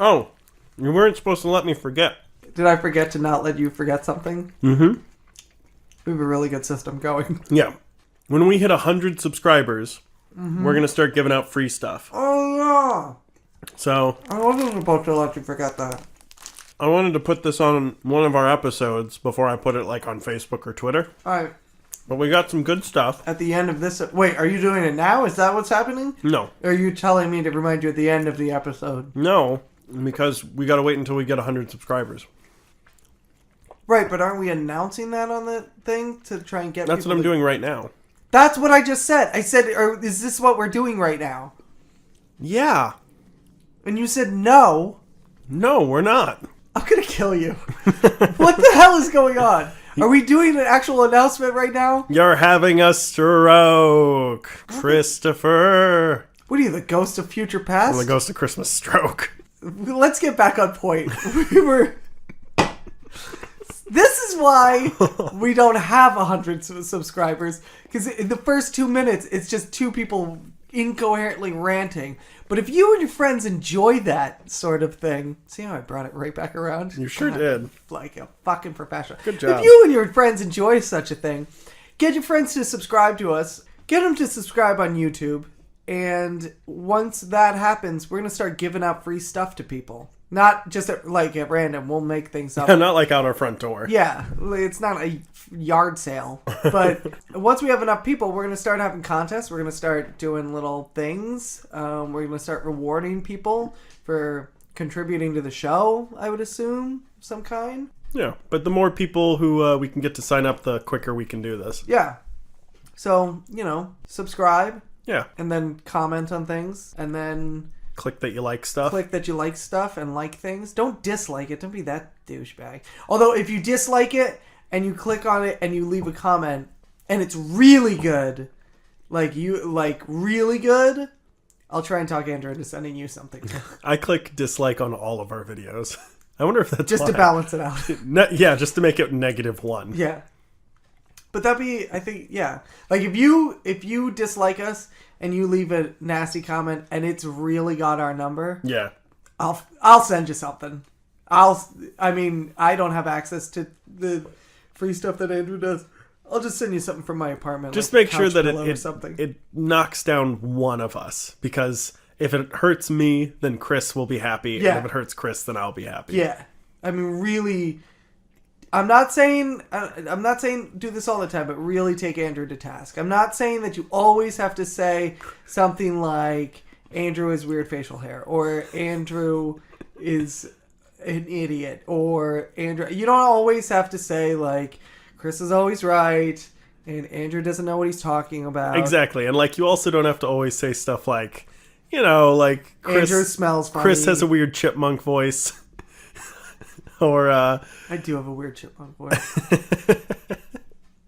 Oh, you weren't supposed to let me forget. Did I forget to not let you forget something? Mm-hmm. We have a really good system going. Yeah. When we hit 100 subscribers, we're going to start giving out free stuff. Oh, yeah. So, I wasn't supposed to let you forget that. I wanted to put this on one of our episodes before I put it like on Facebook or Twitter. All right. But we got some good stuff. At the end of this... Wait, are you doing it now? Is that what's happening? No. Or are you telling me to remind you at the end of the episode? No, because we got to wait until we get 100 subscribers. Right, but aren't we announcing that on the thing to try and get That's what I'm doing right now. That's what I just said. I said, or is this what we're doing right now? Yeah. And you said no. No, we're not. I'm going to kill you. What the hell is going on? Are we doing an actual announcement right now? You're having a stroke, Christopher. What are you, the ghost of future past? I'm the ghost of Christmas stroke. Let's get back on point. This is why we don't have 100 subscribers. Because in the first 2 minutes, it's just two people incoherently ranting. But if you and your friends enjoy that sort of thing... See how I brought it right back around? You sure did. Like a fucking professional. Good job. If you and your friends enjoy such a thing, get your friends to subscribe to us. Get them to subscribe on YouTube. And once that happens, we're going to start giving out free stuff to people. Not just at random. We'll make things up. Not like out our front door. Yeah, it's not a yard sale. But once we have enough people, we're going to start having contests. We're going to start doing little things. We're going to start rewarding people for contributing to the show, I would assume, some kind. Yeah, but the more people who we can get to sign up, the quicker we can do this. Yeah. So, subscribe. Yeah. And then comment on things. And then... Click that you like stuff. Click that you like stuff and like things. Don't dislike it. Don't be that douchebag. Although, if you dislike it and you click on it and you leave a comment and it's really good, really good, I'll try and talk Andrew into sending you something. I click dislike on all of our videos. I wonder if that's just to balance it out. Yeah, just to make it -1. Yeah. But that'd be, I think, yeah. Like, if you dislike us and you leave a nasty comment and it's really got our number, yeah, I'll send you something. I don't have access to the free stuff that Andrew does. I'll just send you something from my apartment. Just make sure that it knocks down one of us, because if it hurts me, then Chris will be happy, and if it hurts Chris, then I'll be happy. Yeah, I mean, really. I'm not saying do this all the time, but really take Andrew to task. I'm not saying that you always have to say something like Andrew has weird facial hair, or Andrew is an idiot, or Andrew. You don't always have to say like Chris is always right and Andrew doesn't know what he's talking about. Exactly, and you also don't have to always say stuff like Chris Andrew smells funny. Chris has a weird chipmunk voice. Or, I do have a weird chipmunk voice.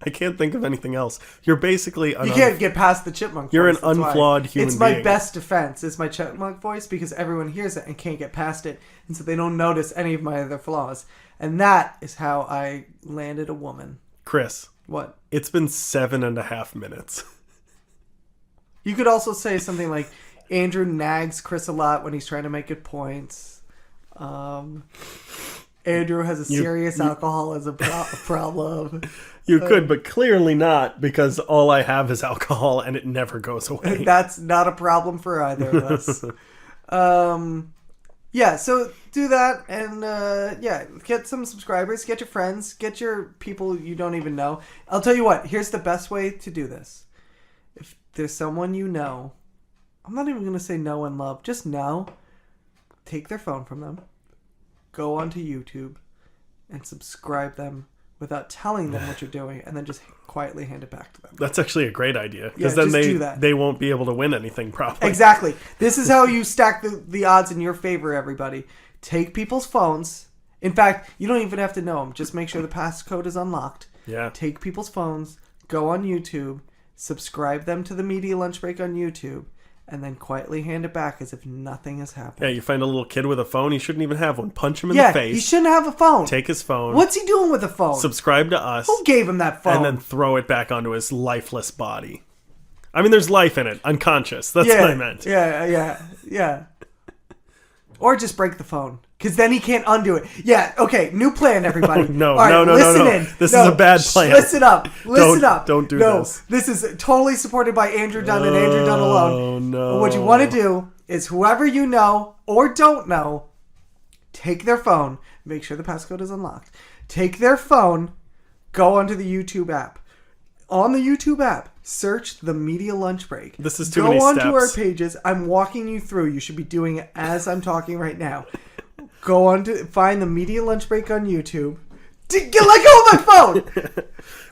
I can't think of anything else. You're basically... You can't get past the chipmunk You're voice. You're an unflawed human being. It's my best defense. It's my chipmunk voice, because everyone hears it and can't get past it. And so they don't notice any of my other flaws. And that is how I landed a woman. Chris. What? It's been 7.5 minutes. You could also say something like, Andrew nags Chris a lot when he's trying to make good points. Andrew has a serious alcoholism problem. You could, but clearly not, because all I have is alcohol and it never goes away. That's not a problem for either of us. Yeah, so do that, and get some subscribers, get your friends, get your people you don't even know. I'll tell you what, here's the best way to do this. If there's someone you know, I'm not even going to say know and love, just know, take their phone from them. Go onto YouTube and subscribe them without telling them what you're doing, and then just quietly hand it back to them. That's actually a great idea, because then they won't be able to win anything probably. Exactly. This is how you stack the odds in your favor, everybody. Take people's phones. In fact, you don't even have to know them. Just make sure the passcode is unlocked. Yeah. Take people's phones, go on YouTube, subscribe them to the Media Lunch Break on YouTube, and then quietly hand it back as if nothing has happened. Yeah, you find a little kid with a phone, he shouldn't even have one. Punch him in the face. He shouldn't have a phone. Take his phone. What's he doing with a phone? Subscribe to us. Who gave him that phone? And then throw it back onto his lifeless body. I mean, there's life in it. Unconscious. That's what I meant. Yeah. Or just break the phone. Because then he can't undo it. Yeah, okay, new plan, everybody. No, right, no. This is a bad plan. Listen up. Don't do this. This is totally supported by Andrew Dunn and Andrew Dunn alone. Oh, no. What you want to do is whoever you know or don't know, take their phone, make sure the passcode is unlocked. Take their phone, go onto the YouTube app. On the YouTube app, search the Media Lunch Break. This is too many steps. Go onto our pages. I'm walking you through. You should be doing it as I'm talking right now. Go on to find the Media Lunch Break on YouTube. Let go of my phone!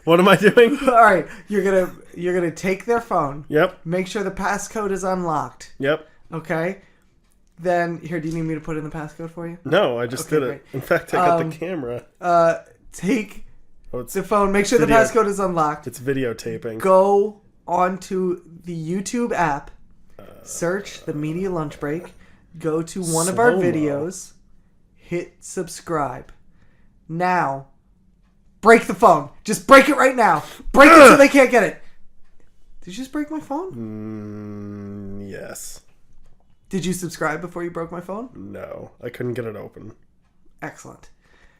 What am I doing? All right, you're gonna take their phone. Yep. Make sure the passcode is unlocked. Yep. Okay. Then here, do you need me to put in the passcode for you? No, I just did it. Great. In fact, I got the camera. Take the phone. Make sure the passcode is unlocked. It's videotaping. Go onto the YouTube app. Search the Media Lunch Break. Go to one of our videos. Hit subscribe. Now, break the phone. Just break it right now. Break it so they can't get it. Did you just break my phone? Yes. Did you subscribe before you broke my phone? No, I couldn't get it open. Excellent.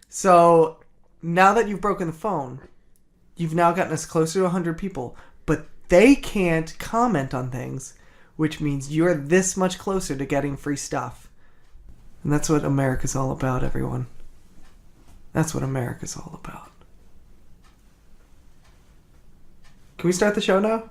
So, now that you've broken the phone, you've now gotten us closer to 100 people, but they can't comment on things, which means you're this much closer to getting free stuff. And that's what America's all about, everyone. That's what America's all about. Can we start the show now?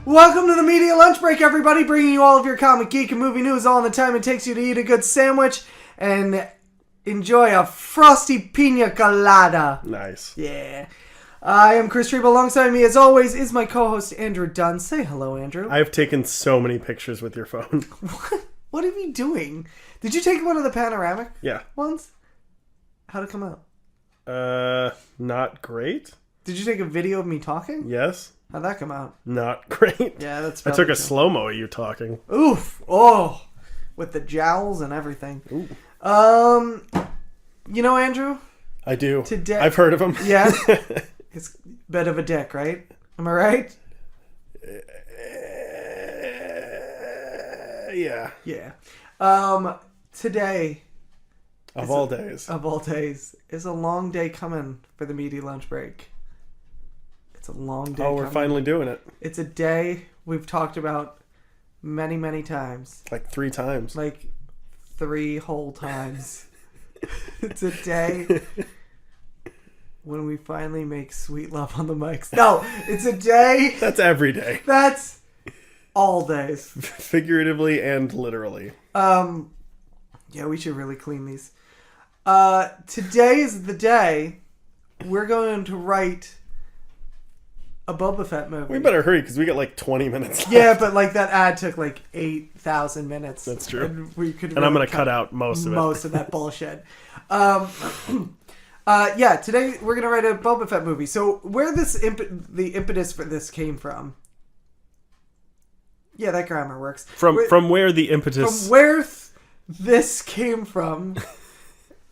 Welcome to the Media Lunch Break, everybody, bringing you all of your comic, geek, and movie news all in the time it takes you to eat a good sandwich and enjoy a frosty pina colada. Nice. Yeah. I am Chris Trebo. Alongside me, as always, is my co-host, Andrew Dunn. Say hello, Andrew. I've taken so many pictures with your phone. What are you doing? Did you take one of the panoramic ones? How'd it come out? Not great. Did you take a video of me talking? Yes. How'd that come out? Not great. Yeah, that's I took a slow-mo of you talking. Oof. Oh. With the jowls and everything. Ooh. You know, Andrew? I do. Today, I've heard of him. Yeah. It's a bit of a dick, right? Am I right? Yeah. Yeah. Today... Of all days, is a long day coming for the Media Lunch Break. It's a long day. We're finally doing it. It's a day we've talked about many, many times. Like 3 times. Like 3 whole times. It's a day when we finally make sweet love on the mics. No, it's a day. That's every day. That's all days. Figuratively and literally. Yeah, we should really clean these. Today is the day we're going to write a Boba Fett movie. We better hurry because we got like 20 minutes left. Yeah, but like that ad took like 8,000 minutes. That's true. And we could. And I'm going to cut out most of it. Most of that bullshit. Yeah, today we're going to write a Boba Fett movie. So where the impetus for this came from? Yeah, that grammar works. From where the impetus... From where this came from...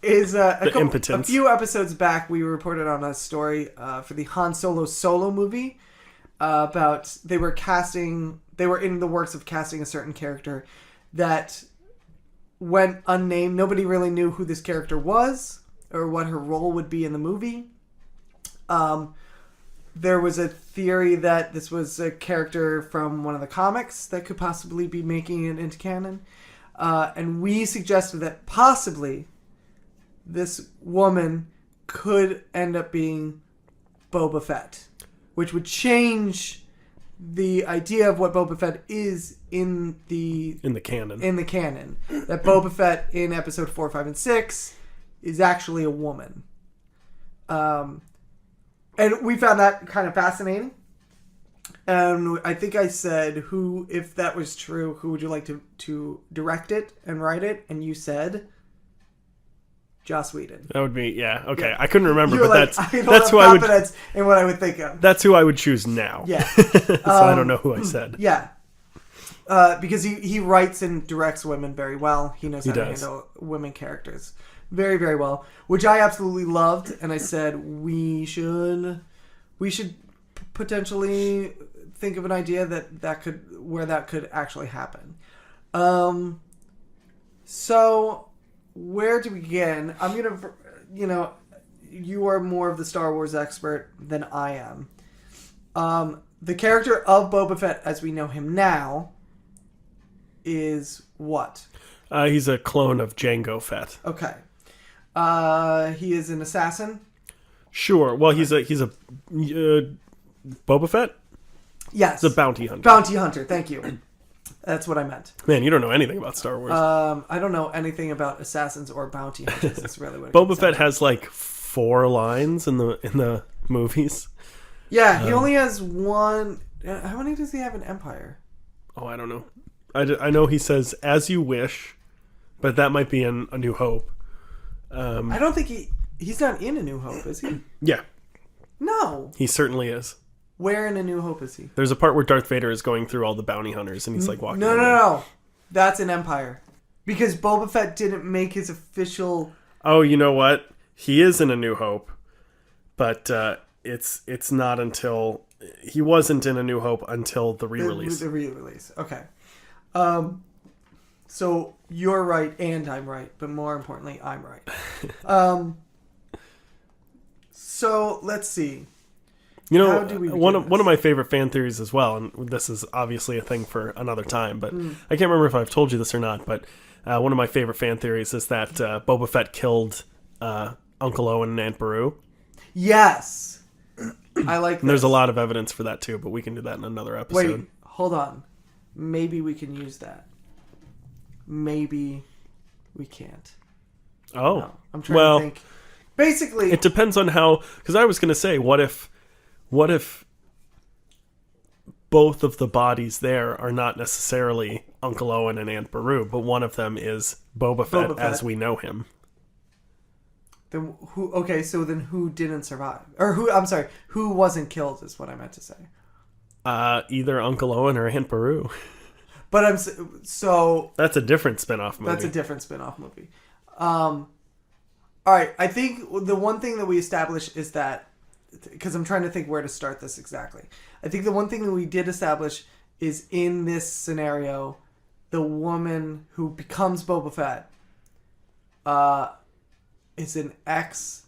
is a few episodes back we reported on a story for the Han Solo movie about they were in the works of casting a certain character that went unnamed. Nobody really knew who this character was or what her role would be in the movie. There was a theory that this was a character from one of the comics that could possibly be making it into canon, and we suggested that possibly this woman could end up being Boba Fett, which would change the idea of what Boba Fett is in the canon. That Boba Fett in episode 4, 5, and 6 is actually a woman. And we found that kind of fascinating. And I think I said, if that was true, who would you like to direct it and write it? And you said... Joss Whedon. That would be, yeah, okay. Yeah. I couldn't remember, but like, that's who I would... in what I would think of. That's who I would choose now. Yeah. So I don't know who I said. Yeah. because he writes and directs women very well. He knows how to handle women characters very, very well, which I absolutely loved. And I said we should potentially think of an idea that could actually happen. So where do we begin? I'm gonna, you are more of the Star Wars expert than I am. The character of Boba Fett, as we know him now, is what? He's a clone of Jango Fett. Okay. He is an assassin. Sure. Well, he's a Boba Fett. Yes. He's a bounty hunter. Bounty hunter. Thank you. That's what I meant. Man, you don't know anything about Star Wars. I don't know anything about assassins or bounty hunters. That's really what. Boba Fett has like 4 lines in the movies. Yeah, he only has one. How many does he have in Empire? Oh, I don't know. I know he says "as you wish," but that might be in A New Hope. I don't think he's not in A New Hope, is he? Yeah. No. He certainly is. Where in A New Hope is he? There's a part where Darth Vader is going through all the bounty hunters, and he's like walking. No. That's in Empire, because Boba Fett didn't make his official. Oh, you know what? He is in A New Hope, but it's not until he wasn't in A New Hope until the re-release. The re-release. Okay. So you're right and I'm right, but more importantly, I'm right. So let's see. One of my favorite fan theories as well, and this is obviously a thing for another time, but I can't remember if I've told you this or not, but one of my favorite fan theories is that Boba Fett killed Uncle Owen and Aunt Beru. Yes. I like that. And there's a lot of evidence for that too, but we can do that in another episode. Wait, hold on. Maybe we can use that. Maybe we can't. Oh. No, I'm trying to think. Basically, it depends on how, because I was going to say, what if both of the bodies there are not necessarily Uncle Owen and Aunt Beru, but one of them is Boba Fett as we know him? Then who? Okay, so then who didn't survive, or who? I'm sorry, who wasn't killed is what I meant to say. Either Uncle Owen or Aunt Beru. But so that's a different spin-off movie. That's a different spin-off movie. All right, I think the one thing that we established is that, because I'm trying to think where to start this exactly. I think the one thing that we did establish is in this scenario, the woman who becomes Boba Fett is an ex-lover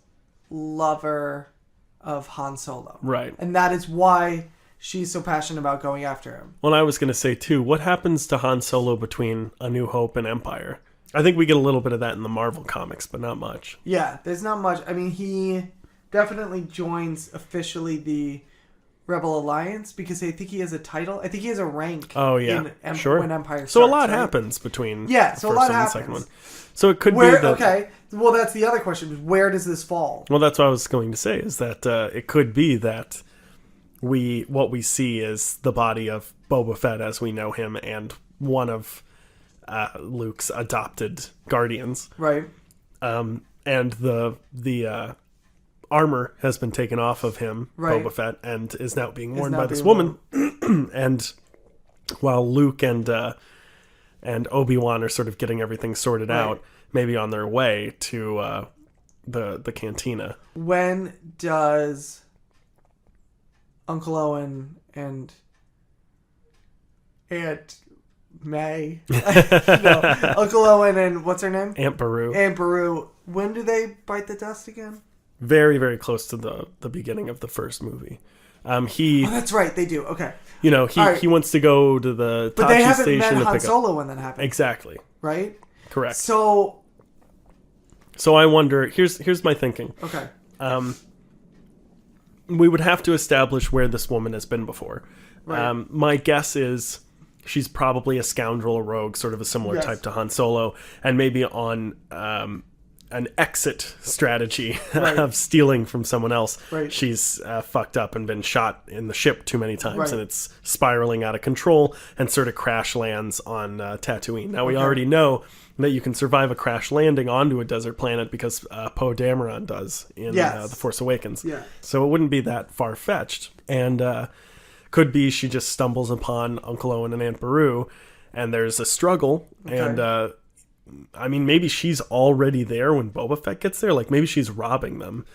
of Han Solo. Right. And that is why she's so passionate about going after him. Well, I was going to say, too, what happens to Han Solo between A New Hope and Empire? I think we get a little bit of that in the Marvel comics, but not much. Yeah, there's not much. I mean, he definitely joins officially the Rebel Alliance because I think he has a title. I think he has a rank. Oh, yeah. Sure. When Empire starts. So a lot happens between the first and the second one. So it could be that... Okay, well, that's the other question. Where does this fall? Well, that's what I was going to say, is that it could be that what we see is the body of Boba Fett as we know him and one of Luke's adopted guardians. Right. And the armor has been taken off of him, right. Boba Fett, and is now being worn by this woman. And while Luke and Obi-Wan are sort of getting everything sorted out, maybe on their way to the cantina. When does Uncle Owen and Aunt May no, Uncle Owen and what's her name? Aunt Beru. When do they bite the dust again? Very, very close to the beginning of the first movie. Oh, that's right, they do. Okay. He wants to go to the Tachi station. But they haven't met Han Solo when that happened. Exactly. Right? Correct. So I wonder, here's my thinking. Okay. We would have to establish where this woman has been before. Right. My guess is she's probably a scoundrel, a rogue, sort of a similar type to Han Solo, and maybe on an exit strategy of stealing from someone else. Right. She's fucked up and been shot in the ship too many times, and it's spiraling out of control and sort of crash lands on Tatooine. Now, we already know that you can survive a crash landing onto a desert planet because Poe Dameron does in The Force Awakens. Yeah. So it wouldn't be that far-fetched. And Could be she just stumbles upon Uncle Owen and Aunt Beru, and there's a struggle, and I mean, maybe she's already there when Boba Fett gets there. Like, maybe she's robbing them,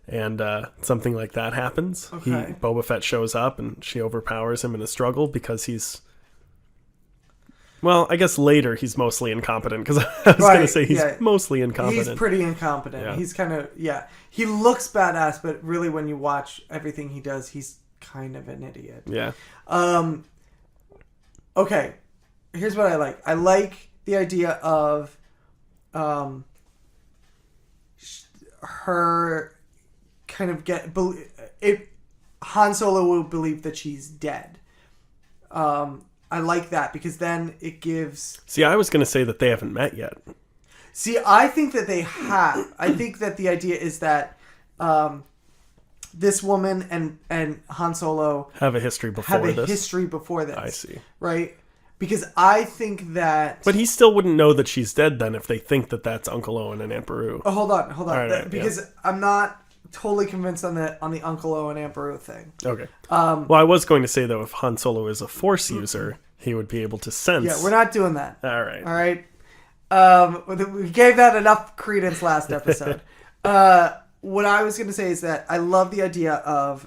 and something like that happens. Okay. Boba Fett shows up, and she overpowers him in a struggle because he's... Well, I guess later he's mostly incompetent, because I was going to say he's mostly incompetent. He's pretty incompetent. Yeah. He's kind of, he looks badass, but really when you watch everything he does, he's kind of an idiot. Yeah. Okay, here's what I like. I like the idea of her kind of Han Solo will believe that she's dead. I like that because then it gives... See, I was going to say that they haven't met yet. See, I think that they have. I think that the idea is that this woman and Han Solo... Have a history before this. I see. Right? Because I think that... But he still wouldn't know that she's dead then if they think that that's Uncle Owen and Aunt Beru. Oh, hold on. Right, because I'm not totally convinced on the Uncle Owen and Aunt Beru thing. Okay. Well, I was going to say, though, if Han Solo is a Force user, he would be able to sense... Yeah, we're not doing that. All right. We gave that enough credence last episode. What I was going to say is that I love the idea of...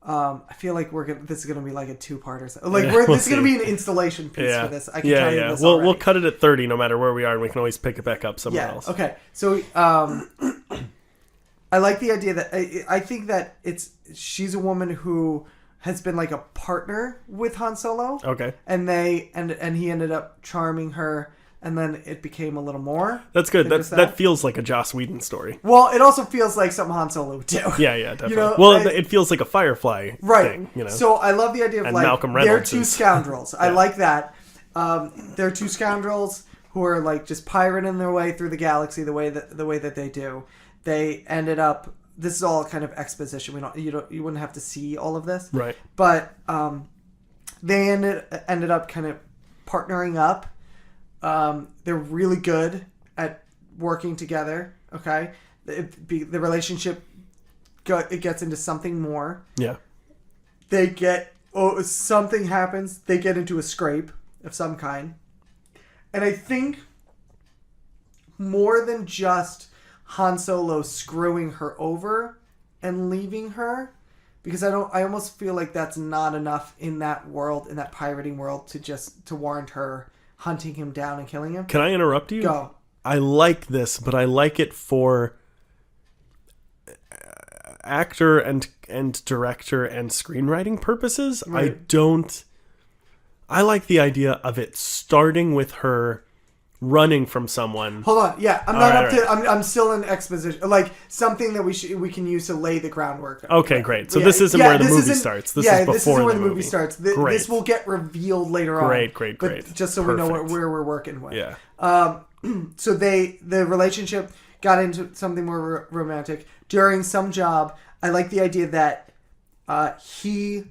I feel like this is going to be like a two-parter. This is going to be an installation piece for this. I can tell you this already. We'll cut it at 30 no matter where we are, and we can always pick it back up somewhere else. Okay. So, I like the idea that I think that she's a woman who has been like a partner with Han Solo. Okay. And he ended up charming her, and then it became a little more. That's good. That feels like a Joss Whedon story. Well, it also feels like something Han Solo would do. Yeah, definitely. It feels like a Firefly thing, So I love the idea of Malcolm Reynolds they're two scoundrels. I like that. They're two scoundrels who are like just pirating their way through the galaxy the way that they do. They ended up... This is all kind of exposition. You wouldn't have to see all of this. Right. But they ended up kind of partnering up. They're really good at working together. Okay. The relationship gets into something more. Yeah. Something happens. They get into a scrape of some kind. And I think more than just Han Solo screwing her over and leaving her, because I almost feel like that's not enough in that world, in that pirating world, to warrant her hunting him down and killing him. Can I interrupt you? Go. I like this, but I like it for actor and director and screenwriting purposes. Right. I like the idea of it starting with her running from someone. Hold on, yeah, I'm still in exposition, like something that we can use to lay the groundwork. Okay, great. So this isn't where the movie starts. This is before this isn't where the movie movie starts. This will get revealed later on. Great. But just so we know where we're working with. Yeah. So the relationship got into something more romantic during some job. I like the idea that he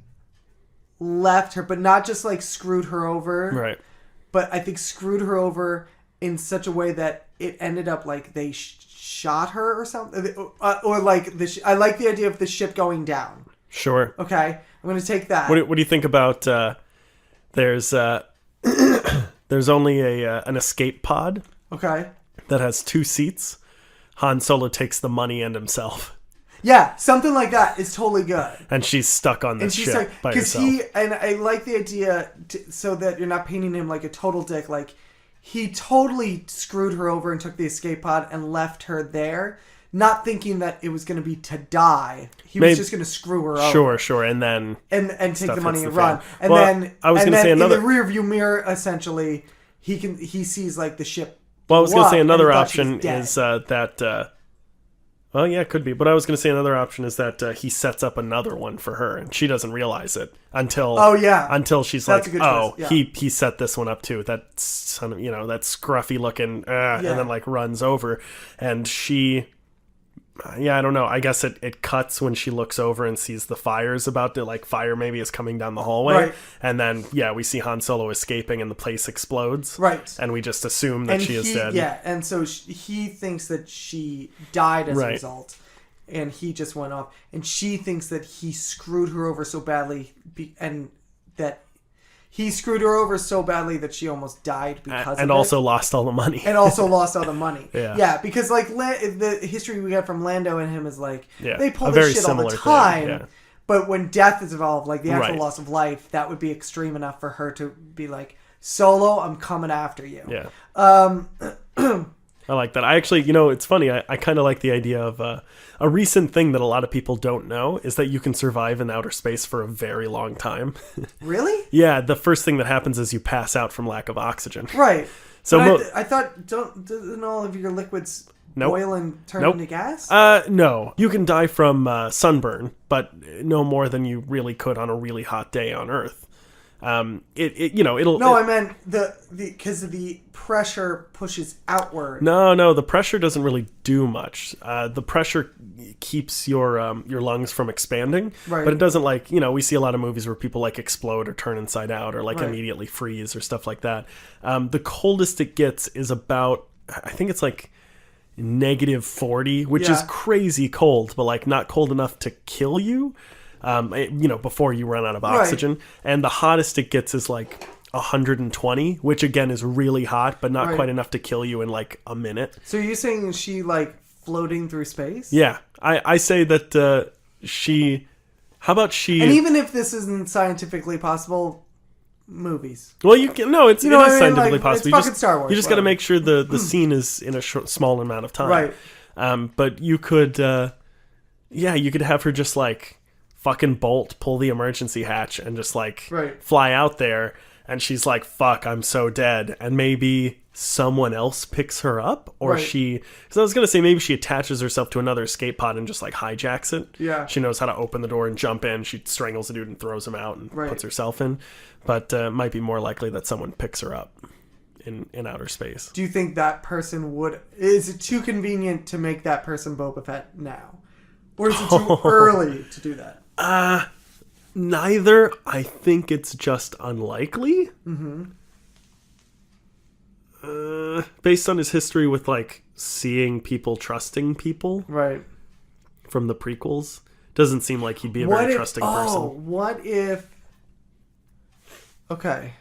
left her, but not just like screwed her over. Right. But I think screwed her over in such a way that it ended up like they shot her or something. Or like I like the idea of the ship going down. Sure. Okay. I'm going to take that. What do you think about there's only an escape pod. Okay. That has 2 seats. Han Solo takes the money and himself. Yeah, something like that is totally good. And she's stuck on this ship by herself. And I like the idea so that you're not painting him like a total dick. Like, he totally screwed her over and took the escape pod and left her there, not thinking that it was going to be to die. He was just going to screw her over. Sure, and then and take the money and run. And then I was going to say in the rear view mirror, essentially, he sees like the ship. Well, I was going to say another option is that. Well, yeah, it could be. But I was going to say another option is that he sets up another one for her, and she doesn't realize it until she's that's like, he set this one up too. That that scruffy looking, and then like runs over, and she. Yeah, I don't know. I guess it cuts when she looks over and sees the fires about to, like, fire maybe is coming down the hallway. Right. And then, we see Han Solo escaping and the place explodes. Right. And we just assume that she is dead. Yeah, and so he thinks that she died as a result. and he just went off. And she thinks that he screwed her over so badly, and that he screwed her over so badly that she almost died because of it. And also lost all the money. Yeah, because like the history we got from Lando and him is like they pull this shit all the time. Thing, yeah. But when death is involved, like the actual loss of life, that would be extreme enough for her to be like, Solo, I'm coming after you. Yeah. I like that. I actually, it's funny. I kind of like the idea of a recent thing that a lot of people don't know is that you can survive in outer space for a very long time. Really? Yeah. The first thing that happens is you pass out from lack of oxygen. Right. So I thought, doesn't all of your liquids boil and turn into gas? No. You can die from sunburn, but no more than you really could on a really hot day on Earth. It'll. No, I meant because the pressure pushes outward. No, the pressure doesn't really do much. The pressure keeps your lungs from expanding, right. But it doesn't we see a lot of movies where people explode or turn inside out or immediately freeze or stuff like that. The coldest it gets is about, I think it's -40, which is crazy cold, but not cold enough to kill you. Before you run out of oxygen. Right. And the hottest it gets is 120, which again is really hot, but not quite enough to kill you in a minute. So you're saying she floating through space? Yeah. I say that how about she... And even if this isn't scientifically possible, movies. Well, it is scientifically possible. It's fucking Star Wars. You just got to make sure the scene is in a small amount of time. Right. But you could, you could have her just fucking pull the emergency hatch and just fly out there, and she's like, fuck, I'm so dead, and maybe someone else picks her up, or because I was gonna say maybe she attaches herself to another escape pod and just hijacks it. Yeah, she knows how to open the door and jump in. She strangles the dude and throws him out and puts herself in, but might be more likely that someone picks her up in outer space. Do you think that person is it too convenient to make that person Boba Fett now, or is it too early to do that? Neither. I think it's just unlikely. Mm-hmm. Based on his history with seeing people trusting people, right? From the prequels, doesn't seem like he'd be a very trusting person. What if? Okay.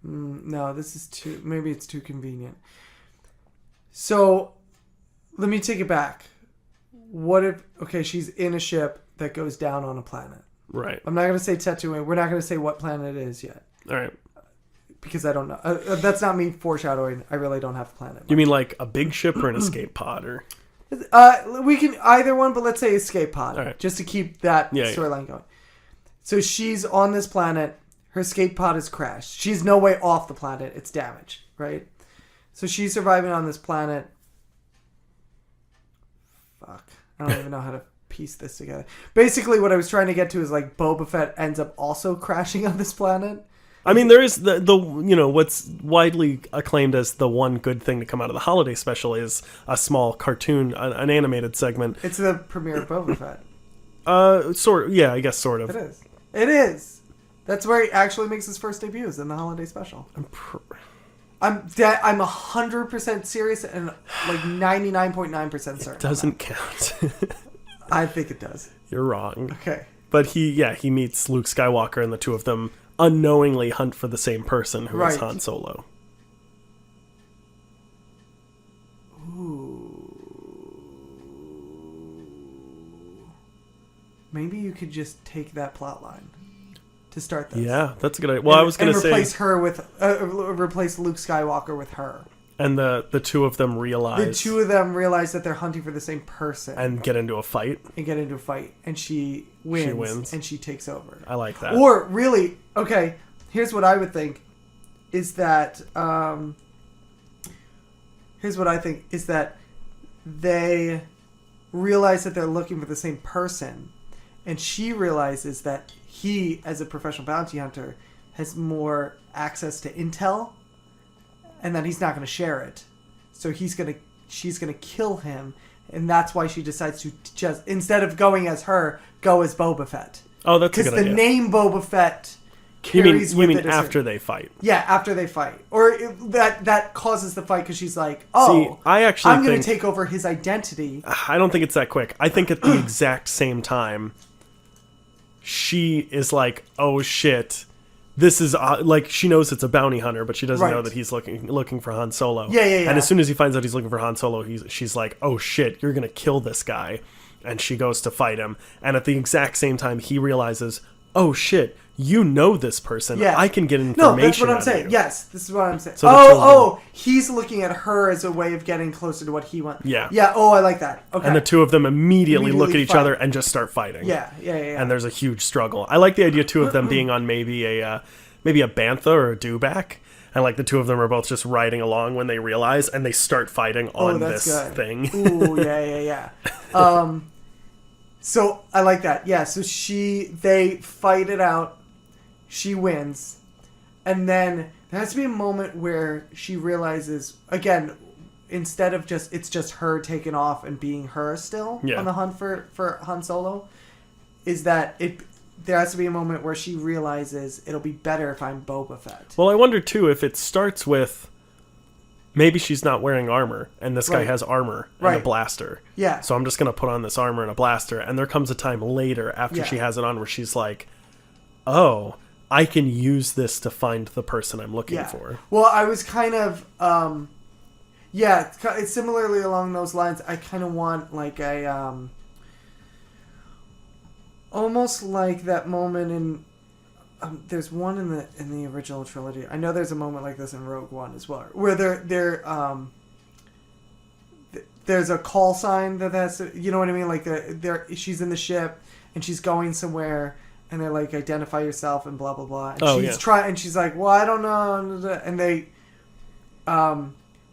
No, this is too. Maybe it's too convenient. So, let me take it back. What if, she's in a ship that goes down on a planet. Right. I'm not going to say Tatooine. We're not going to say what planet it is yet. All right. Because I don't know. That's not me foreshadowing. I really don't have a planet. You mean a big ship or an escape pod? Or? We can either one, but let's say escape pod. All right. Just to keep that storyline going. So she's on this planet. Her escape pod has crashed. She's no way off the planet. It's damaged, right? So she's surviving on this planet. Fuck. I don't even know how to piece this together. Basically, what I was trying to get to is Boba Fett ends up also crashing on this planet. I mean, there is the what's widely acclaimed as the one good thing to come out of the holiday special is a small cartoon, an animated segment. It's the premiere of Boba Fett. Yeah, I guess sort of. It is. That's where he actually makes his first debuts in the holiday special. I'm 100% serious and 99.9% certain. It doesn't count. I think it does. You're wrong. Okay. But he meets Luke Skywalker, and the two of them unknowingly hunt for the same person who is Han Solo. Ooh. Maybe you could just take that plot line to start this. Yeah, that's a good idea. Well, I was going to say replace her with replace Luke Skywalker with her. And the two of them realize that they're hunting for the same person and get into a fight. And she wins. And she takes over. I like that. Or really, okay, here's what I would think is that they realize that they're looking for the same person, and she realizes that he, as a professional bounty hunter, has more access to intel, and that he's not going to share it. So she's going to kill him, and that's why she decides to just, instead of going as her, go as Boba Fett. Oh, that's a good idea. Because the name Boba Fett carries you mean after they fight? Yeah, after they fight. Or that causes the fight because she's like, oh, see, I'm going to take over his identity. I don't think it's that quick. I think at the exact same time, she is like, oh shit, this is like, she knows it's a bounty hunter, but she doesn't know that he's looking for Han Solo. Yeah. And as soon as he finds out he's looking for Han Solo, she's like, oh shit, you're gonna kill this guy, and she goes to fight him. And at the exact same time, he realizes, oh shit, you know this person. Yeah. I can get information. No, that's what I'm saying. Yes, this is what I'm saying. He's looking at her as a way of getting closer to what he wants. Yeah. Yeah. Oh, I like that. Okay. And the two of them immediately look at each other and just start fighting. Yeah. And there's a huge struggle. I like the idea too of them being on maybe a bantha or a dewback, and like the two of them are both just riding along when they realize, and they start fighting on this thing. Ooh, yeah. So I like that. Yeah. So they fight it out. She wins, and then there has to be a moment where she realizes, again, instead of it's just her taking off and being her still on the hunt for Han Solo, is that there has to be a moment where she realizes it'll be better if I'm Boba Fett. Well, I wonder too if it starts with maybe she's not wearing armor, and this guy has armor and a blaster. Yeah. So I'm just going to put on this armor and a blaster, and there comes a time later after she has it on where she's like, oh, I can use this to find the person I'm looking for. Well, I was kind of, it's similarly along those lines. I kind of want like a, almost like that moment in, there's one in the original trilogy. I know there's a moment like this in Rogue One as well, where there's a call sign that's, you know what I mean? Like she's in the ship and she's going somewhere. And they're like, identify yourself and blah, blah, blah. And and she's like, well, I don't know. And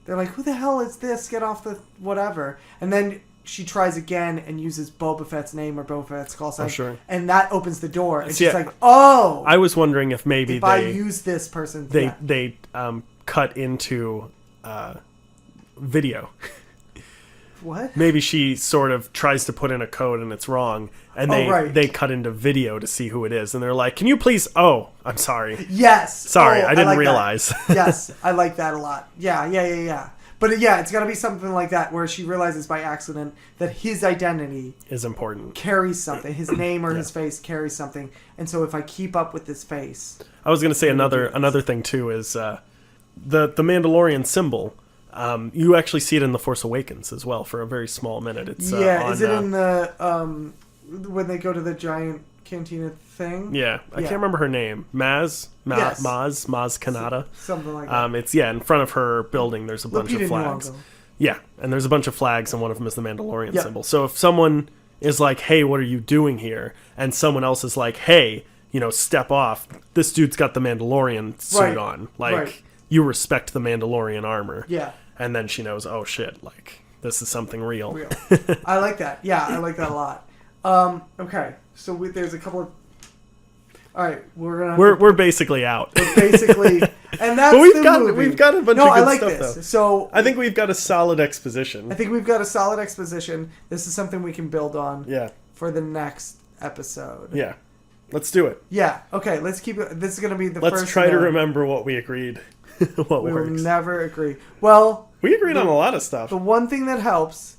they're like, who the hell is this? Get off the whatever. And then she tries again and uses Boba Fett's name or Boba Fett's call sign. Oh, sure. And that opens the door. And she's like, oh. I was wondering if maybe I use this person. They cut into video. What? Maybe she sort of tries to put in a code and it's wrong, and they cut into video to see who it is, and they're like, "Can you please?" Oh, I'm sorry. Yes. Sorry, I didn't realize. Yes, I like that a lot. Yeah. But it's got to be something like that where she realizes by accident that his identity is important, carries something. His name or his face carries something, and so if I keep up with this face, I was going to say another thing too is the Mandalorian symbol. You actually see it in The Force Awakens as well for a very small minute. It's is it in the when they go to the giant cantina thing? Yeah, I can't remember her name. Maz Kanata. Something like that. It's in front of her building. There's a bunch of flags. Yeah, and there's a bunch of flags, and one of them is the Mandalorian symbol. So if someone is like, "Hey, what are you doing here?" and someone else is like, "Hey, step off. This dude's got the Mandalorian suit on. Like, you respect the Mandalorian armor." Yeah. And then she knows, oh shit, like, this is something real. I like that. Yeah, I like that a lot. Okay, so there's a couple of... All right, we're basically out. We're basically... And that's but movie. We've got a bunch of good stuff, this. Though. So I think we've got a solid exposition. This is something we can build on for the next episode. Yeah. Let's do it. Yeah. Okay, let's keep it... This is going to be the first... Let's try to remember what we agreed. What we works. will never agree. Well, we agreed on a lot of stuff. The one thing that helps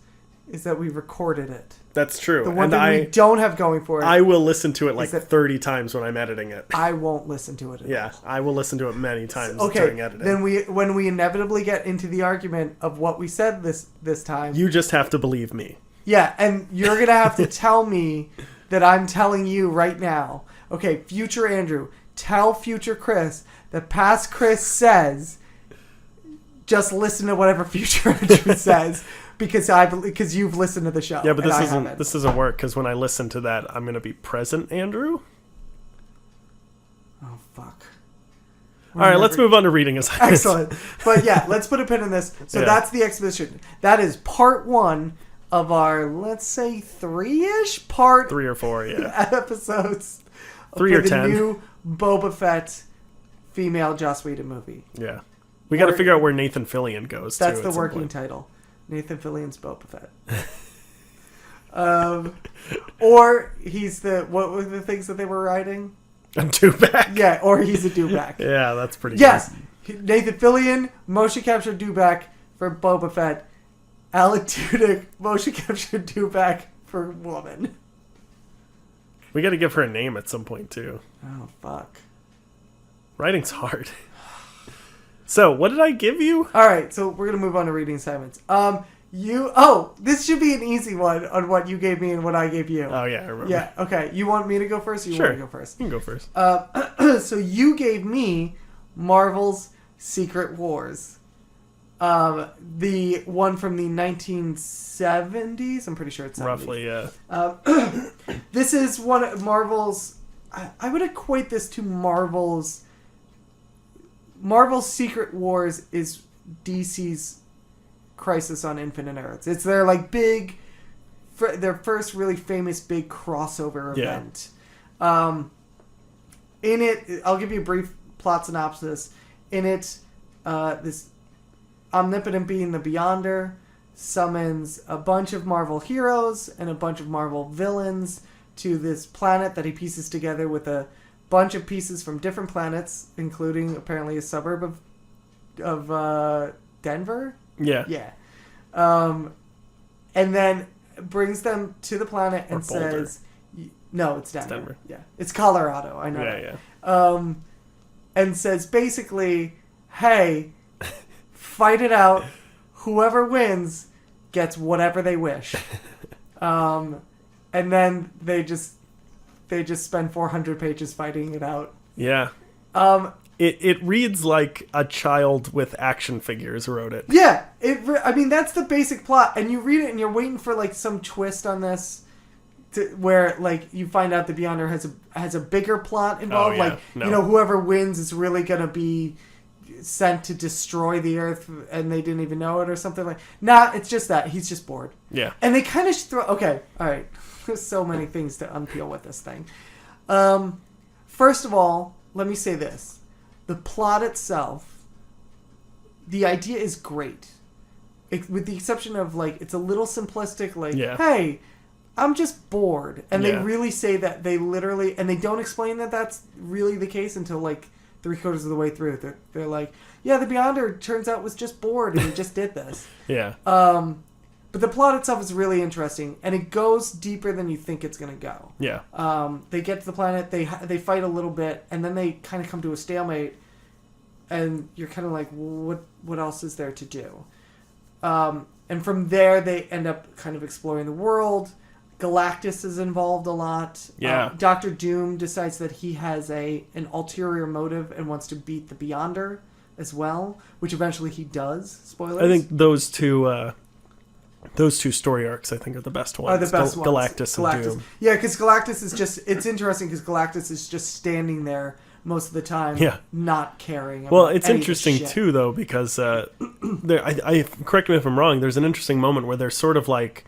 is that we recorded it. That's true. The one thing we don't have going for it. I will listen to it like 30 times when I'm editing it. I won't listen to it. I will listen to it many times during editing. Then when we inevitably get into the argument of what we said this time, you just have to believe me. Yeah, and you're gonna have to tell me that I'm telling you right now. Okay, future Andrew, tell future Chris that past Chris says, just listen to whatever future Andrew says because you've listened to the show. Yeah, but this doesn't work because when I listen to that, I'm going to be present, Andrew. Oh fuck! All right, let's move on to reading assignments. Excellent, but let's put a pin in this. So that's the exposition. That is part 1 of our, let's say, 3-ish part 3 or 4, episodes. 3 or 10. The new Boba Fett female Joss Whedon movie. Yeah. We got to figure out where Nathan Fillion goes, That's the working title. Nathan Fillion's Boba Fett. Or he's what were the things that they were writing? A dewback. Yeah, or he's a dewback. Yeah, that's pretty yes. Good. Nathan Fillion, motion capture dewback for Boba Fett. Alan Tudyk, motion capture dewback for woman. We got to give her a name at some point, too. Oh, fuck. Writing's hard. So, what did I give you? All right, so we're going to move on to reading assignments. This should be an easy one on what you gave me and what I gave you. Oh, yeah, I remember. Yeah, okay. You want me to go first or you want to go first? You can go first. So you gave me Marvel's Secret Wars. The one from the 1970s. I'm pretty sure it's 70s. Roughly, yeah. This is one of Marvel's... I would equate this to Marvel's Secret Wars is DC's Crisis on Infinite Earths. It's their their first really famous big crossover event. In it, I'll give you a brief plot synopsis. In it, this omnipotent being, the Beyonder, summons a bunch of Marvel heroes and a bunch of Marvel villains to this planet that he pieces together with a bunch of pieces from different planets, including apparently a suburb of Denver. Yeah. Yeah. And then brings them to the planet and says, no, it's Denver. It's Denver. Yeah. It's Colorado. I know. Yeah, yeah. And says basically, hey, fight it out. Whoever wins gets whatever they wish. And then they just spend 400 pages fighting it out. Yeah. It reads like a child with action figures wrote it. Yeah. I mean, that's the basic plot. And you read it and you're waiting for some twist on this where you find out the Beyonder has a bigger plot involved. Oh, yeah. Whoever wins is really going to be sent to destroy the Earth and they didn't even know it or something like. Nah, it's just that. He's just bored. Yeah. And they kind of throw... Okay, all right. There's so many things to unpeel with this thing. First of all, let me say this. The plot itself, the idea is great. With the exception of, it's a little simplistic, hey, I'm just bored. And they really say that they literally... And they don't explain that that's really the case until, 3/4 of the way through. They're like, yeah, the Beyonder turns out was just bored and he just did this. Yeah. But the plot itself is really interesting, and it goes deeper than you think it's going to go. Yeah. They get to the planet, they fight a little bit, and then they kind of come to a stalemate, and you're kind of like, what else is there to do? And from there, they end up kind of exploring the world. Galactus is involved a lot. Yeah. Dr. Doom decides that he has an ulterior motive and wants to beat the Beyonder as well, which eventually he does. Spoilers. I think those two story arcs, I think, are the best ones. Are the best ones. Galactus and Doom. Yeah, because Galactus is just... It's interesting because Galactus is just standing there most of the time, not caring about Well, it's any interesting, of the shit. too, though, because... I correct me if I'm wrong, there's an interesting moment where they're sort of like...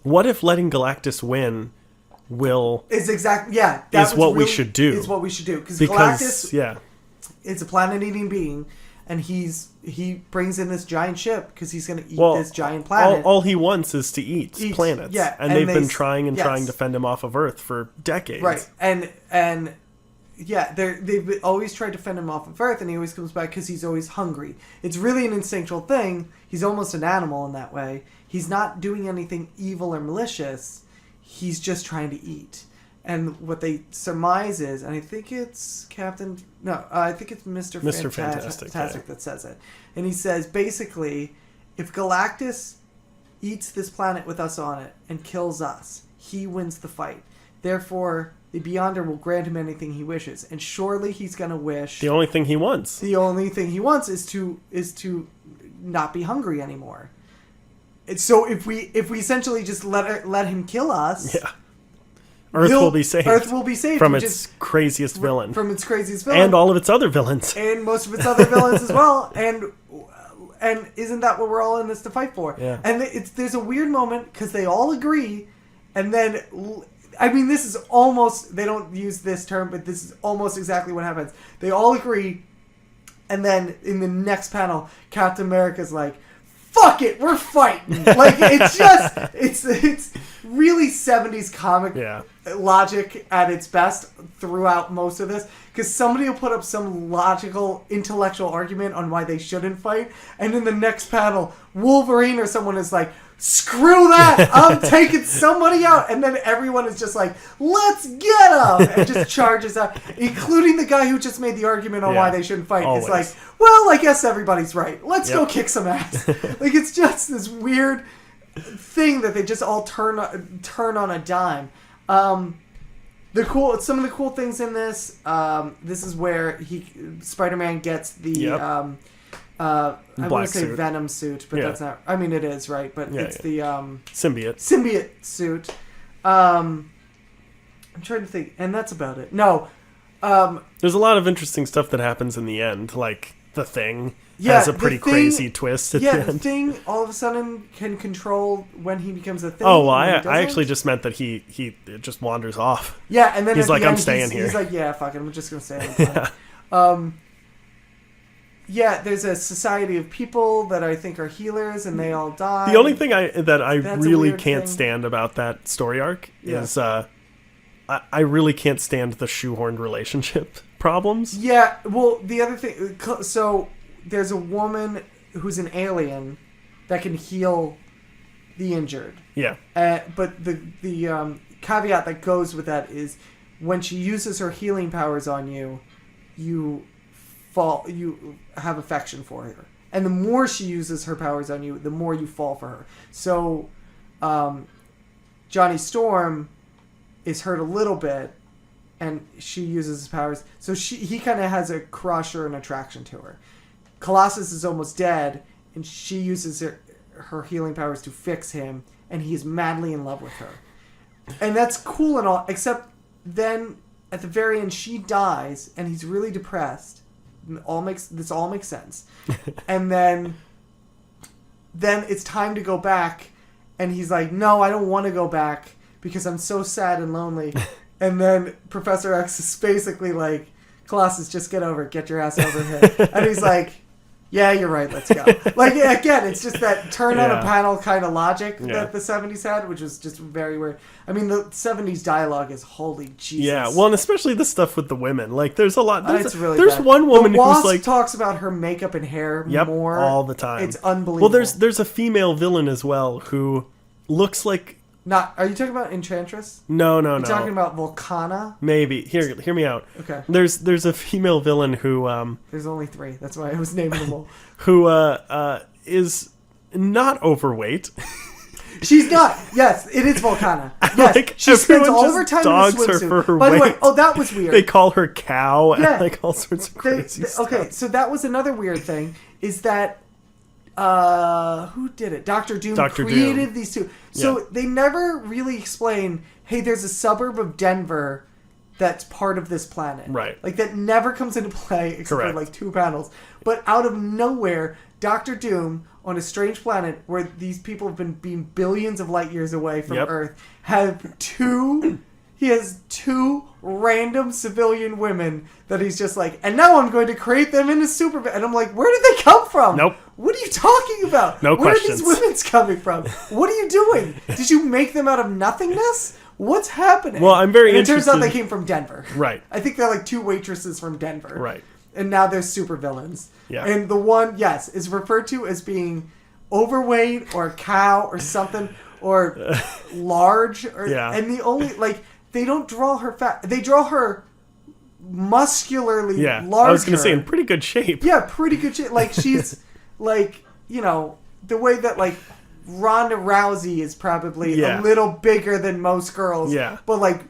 What if letting Galactus win will... Is what we should do. Is what we should do. Because Galactus... It's a planet-eating being... And he brings in this giant ship because he's going to eat this giant planet. All he wants is to eat planets. Yeah, and they've been trying to fend him off of Earth for decades. Right. And they've always tried to fend him off of Earth, and he always comes back because he's always hungry. It's really an instinctual thing. He's almost an animal in that way. He's not doing anything evil or malicious. He's just trying to eat. And what they surmise is, and I think it's I think it's Mr. Fantastic that says it. And he says, basically, if Galactus eats this planet with us on it and kills us, he wins the fight. Therefore, the Beyonder will grant him anything he wishes. And surely he's going to wish... The only thing he wants. The only thing he wants is to not be hungry anymore. And so if we essentially just let him kill us... Yeah. Earth will be saved. Earth will be saved from its craziest villain. From its craziest villain. And all of its other villains. And most of its other villains as well. And isn't that what we're all in this to fight for? Yeah. And there's a weird moment because they all agree. And then, I mean, this is almost, they don't use this term, but this is almost exactly what happens. They all agree. And then in the next panel, Captain America's like, fuck it, we're fighting. It's really 70s comic logic at its best throughout most of this, because somebody will put up some logical, intellectual argument on why they shouldn't fight, and in the next panel, Wolverine or someone is like, screw that! I'm taking somebody out! And then everyone is just like, let's get him! And just charges out, including the guy who just made the argument on why they shouldn't fight. Always. It's like, well, I guess everybody's right. Let's go kick some ass. Like, it's just this weird thing that they just all turn on a dime. Some of the cool things in this. This is where Spider-Man gets the I want to say suit. Venom suit, but that's not. I mean, it is right, but it's the symbiote suit. I'm trying to think, and that's about it. No, there's a lot of interesting stuff that happens in the end, like the Thing. Has a pretty crazy twist at the end. The Thing all of a sudden can control when he becomes a Thing. Oh, well, I actually just meant that he just wanders off. Yeah, and then he's like, I'm staying here. He's like, yeah, fuck it, I'm just going to stay. There's a society of people that I think are healers, and they all die. The only thing that I really can't stand about that story arc is I really can't stand the shoehorned relationship problems. Yeah, well, the other thing... So... There's a woman who's an alien that can heal the injured. Yeah. But the caveat that goes with that is when she uses her healing powers on you, you have affection for her. And the more she uses her powers on you, the more you fall for her. So Johnny Storm is hurt a little bit, and she uses his powers. So he kind of has a crush or an attraction to her. Colossus is almost dead, and she uses her healing powers to fix him, and he's madly in love with her. And that's cool and all, except then at the very end she dies, and he's really depressed. This all makes sense. And then it's time to go back, and he's like, no, I don't want to go back because I'm so sad and lonely. And then Professor X is basically like, Colossus, just get over it. Get your ass over here. And he's like, yeah, you're right. Let's go. Like, again, it's just that turn on a panel kind of logic that the 70s had, which was just very weird. I mean, the 70s dialogue is holy Jesus. Yeah, well, and especially the stuff with the women. Like, there's a lot. It's really there's bad. one woman who's like talks about her makeup and hair more all the time. It's unbelievable. Well, there's a female villain as well who looks like. Are you talking about Enchantress? No. You're talking about Volcana? Maybe. Hear me out. Okay. There's a female villain who There's only 3. That's why I was naming them all. Who is not overweight. She's not. Yes, it is Volcana. Yes, like, she spends all of her time in a swimsuit. For her By the weight. way, that was weird. They call her Cow and like all sorts of crazy stuff. Okay, so that was another weird thing, is that who did it? Dr. Doom created these two. So they never really explain, hey, there's a suburb of Denver that's part of this planet. Right. Like, that never comes into play except for like 2 panels. But out of nowhere, Dr. Doom, on a strange planet where these people have been being billions of light years away from Earth, he has 2 random civilian women that he's just like, and now I'm going to create them into super... And I'm like, where did they come from? Nope. What are you talking about? No Where questions. are these women coming from? What are you doing? Did you make them out of nothingness? What's happening? Well, I'm very interested. It turns out they came from Denver. Right. I think they're like 2 waitresses from Denver. Right. And now they're super villains. Yeah. And the one, is referred to as being overweight or a cow or something or large. And the only, like, they don't draw her fat. They draw her muscularly larger. I was going to say in pretty good shape. Yeah, pretty good shape. Like, she's like, the way that, like, Ronda Rousey is probably a little bigger than most girls. Yeah. But, like,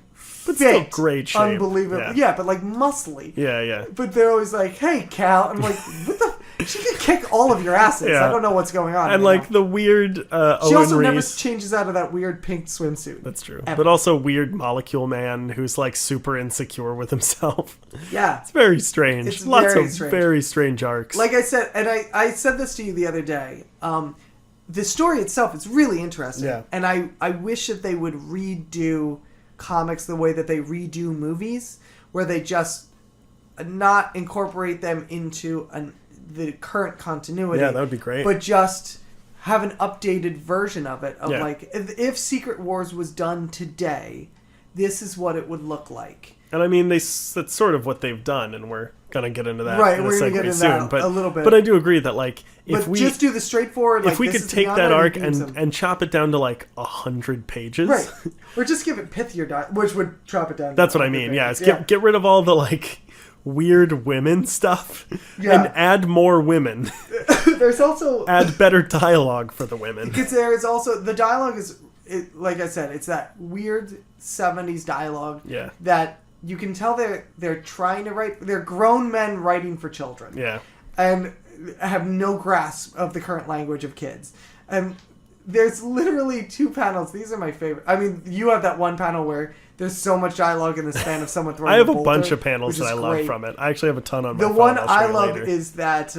but still great shape. Unbelievable. Yeah, but, like, muscly. Yeah. But they're always like, hey, Cal. I'm like, what the... She could kick all of your asses. I don't know what's going on. And like the weird she Owen also Reese. never changes out of that weird pink swimsuit. That's true. Ever. But also weird Molecule Man who's like super insecure with himself. Yeah. It's very strange. It's Lots very of strange. very strange arcs. Like I said, and I said this to you the other day, the story itself is really interesting. Yeah. And I wish that they would redo comics the way that they redo movies, where they just not incorporate them into the current continuity. Yeah, that would be great. But just have an updated version of it. Like, if Secret Wars was done today, this is what it would look like. And I mean, that's sort of what they've done, and we're gonna get into that right, in we're gonna get into soon. that a little bit. But I do agree that like if we just do the straightforward, if we could take that arc and chop it down to like 100 pages, right, or just give it pithier, which would chop it down. That's what I mean. Pages. Yeah, get rid of all the like weird women stuff and add more women. There's also add better dialogue for the women, because there is also the dialogue is like I said, it's that weird 70s dialogue that you can tell they're trying to write. They're grown men writing for children. Yeah. And have no grasp of the current language of kids. And there's literally 2 panels. These are my favorite. I mean, you have that one panel where there's so much dialogue in the span of someone throwing I have a boulder, bunch of panels that I love from it. I actually have a ton on my phone. The one I love later. is that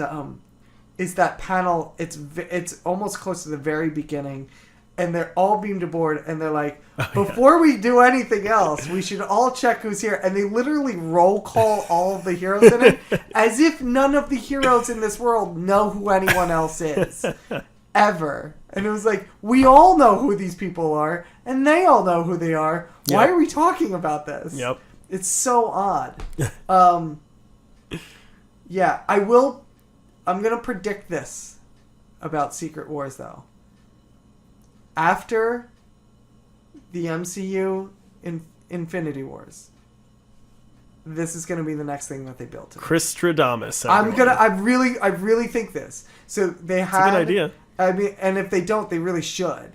panel. It's almost close to the very beginning. And they're all beamed aboard, and they're like, before we do anything else, we should all check who's here. And they literally roll call all of the heroes in it, as if none of the heroes in this world know who anyone else is. Ever. And it was like, we all know who these people are, and they all know who they are. Why are we talking about this? Yep. It's so odd. Yeah, I'm going to predict this about Secret Wars, though. After the MCU Infinity Wars, this is going to be the next thing that they built. Christradamus. I really think this. So they had. It's a good idea. I mean, and if they don't, they really should.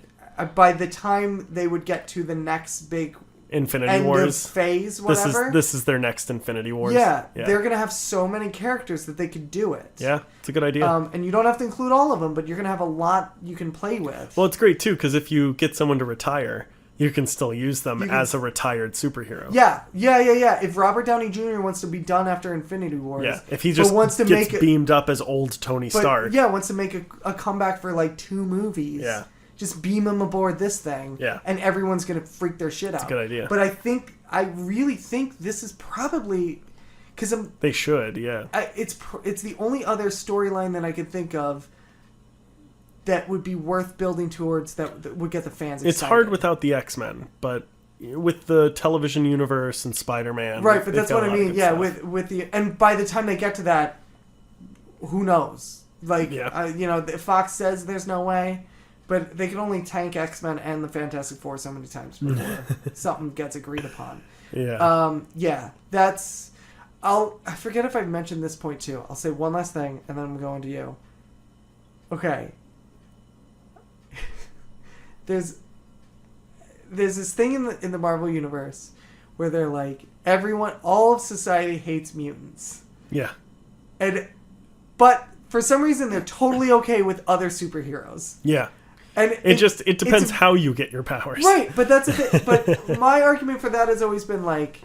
By the time they would get to the next big Infinity Wars phase, whatever. This is their next Infinity Wars. Yeah, they're gonna have so many characters that they could do it. Yeah, it's a good idea. And you don't have to include all of them, but you're gonna have a lot you can play with. Well, it's great too because if you get someone to retire, you can still use them as a retired superhero. Yeah. If Robert Downey Jr. wants to be done after Infinity Wars, if he just wants to gets beamed up as old Tony Stark, wants to make a comeback for like 2 movies. Yeah. Just beam him aboard this thing, and everyone's gonna freak their shit out. That's a good idea. But I really think this is probably because they should, it's the only other storyline that I could think of that would be worth building towards that would get the fans excited. It's hard without the X-Men, but with the television universe and Spider-Man, right? But that's what I mean. Yeah, with the and by the time they get to that, who knows? Like, if Fox says there's no way. But they can only tank X-Men and the Fantastic Four so many times before something gets agreed upon. Yeah. That's... I forget if I've mentioned this point too. I'll say one last thing, and then I'm going to you. Okay. There's this thing in the Marvel Universe where they're like, all of society hates mutants. Yeah. But for some reason, they're totally okay with other superheroes. Yeah. And it depends how you get your powers. Right, but that's the thing. But my argument for that has always been like,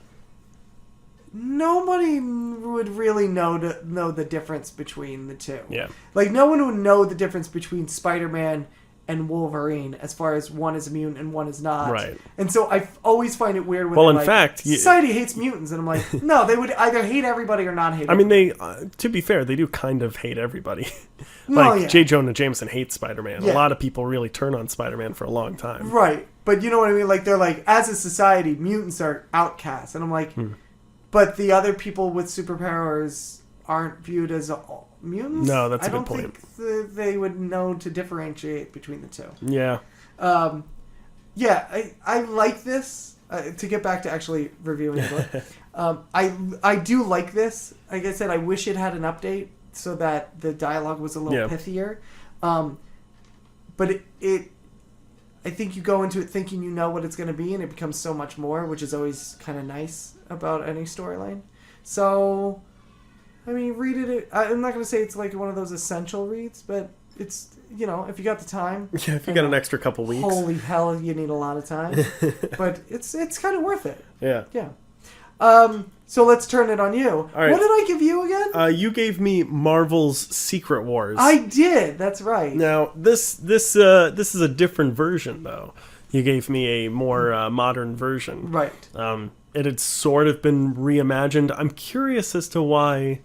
nobody would really know the difference between the two. Yeah. Like, no one would know the difference between Spider-Man and Wolverine as far as one is immune and one is not. Right. And so I always find it weird when in fact, society hates mutants, and I'm like, no, they would either hate everybody or not hate everybody. I mean, to be fair, they do kind of hate everybody. J. Jonah Jameson hates Spider-Man. A lot of people really turn on Spider-Man for a long time. Right. But you know what I mean? Like, they're like, as a society, mutants are outcasts. And I'm like, but the other people with superpowers aren't viewed as mutants? No, that's a good point. I don't think they would know to differentiate between the two. Yeah. I like this. To get back to actually reviewing the book, I do like this. Like I said, I wish it had an update so that the dialogue was a little pithier. But I think you go into it thinking you know what it's going to be, and it becomes so much more, which is always kind of nice about any storyline. So, I mean, read it. I'm not going to say it's like one of those essential reads, but it's, if you got the time. Yeah, if you got an extra couple weeks. Holy hell, you need a lot of time. But it's kind of worth it. Yeah. Yeah. So let's turn it on you. All right. What did I give you again? You gave me Marvel's Secret Wars. I did. That's right. Now this is a different version though. You gave me a more modern version. Right. It had sort of been reimagined. I'm curious as to why